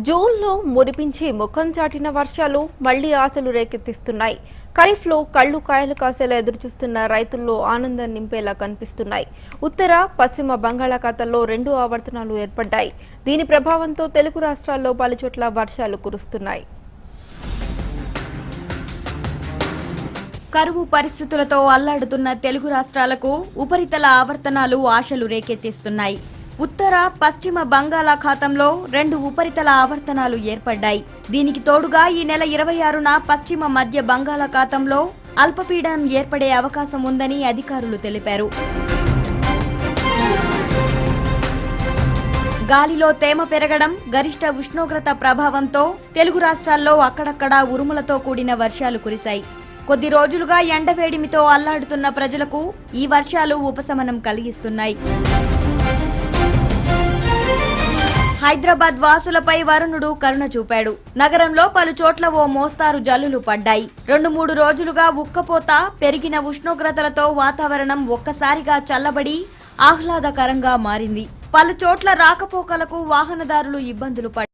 జూన్లో మురిపించి ముఖం చాటిన వర్షాలు మళ్లీ ఆశలు రేకెత్తిస్తున్నాయి. ఖరీఫ్లో కళ్ళు కాయలు కాసేలా ఎదురుచూస్తున్న రైతుల్లో ఆనందం నింపేలా కనిపిస్తున్నాయి. ఉత్తర పశ్చిమ బంగాళాఖాతంలో 2 ఆవర్తనాలు ఏర్పడ్డాయి. దీని ప్రభావంతో తెలుగు రాష్ట్రాల్లో పలుచోట్ల వర్షాలు కురుస్తున్నాయి. కరువు పరిస్థితులతో అల్లాడుతున్న తెలుగు రాష్ట్రాలకు ఉపరితల ఆవర్తనాలు ఆశలు రేకెత్తిస్తున్నాయి. ఉత్తర పశ్చిమ బంగాళాఖాతంలో 2 ఉపరితల ఆవర్తనాలు ఏర్పడ్డాయి. దీనికి తోడుగా ఈ నెల 26న పశ్చిమ మధ్య బంగాళాఖాతంలో అల్పపీడనం ఏర్పడే అవకాశం ఉందని అధికారులు తెలిపారు. గాలిలో తేమ పెరగడం, గరిష్ట ఉష్ణోగ్రత ప్రభావంతో తెలుగు రాష్ట్రాల్లో అక్కడక్కడా ఉరుములతో కూడిన వర్షాలు కురిశాయి. కొద్ది రోజులుగా ఎండవేడిమితో అల్లాడుతున్న ప్రజలకు ఈ వర్షాలు ఉపశమనం కలిగిస్తున్నాయి. హైదరాబాద్ వాసులపై వరుణుడు కరుణ చూపాడు. నగరంలో పలు చోట్ల ఓ మోస్తారు జల్లులు పడ్డాయి. 2-3 రోజులుగా ఉక్కపోత, పెరిగిన ఉష్ణోగ్రతలతో వాతావరణం ఒక్కసారిగా చల్లబడి ఆహ్లాదకరంగా మారింది. పలు చోట్ల రాకపోకలకు వాహనదారులు ఇబ్బందులు పడ్డారు.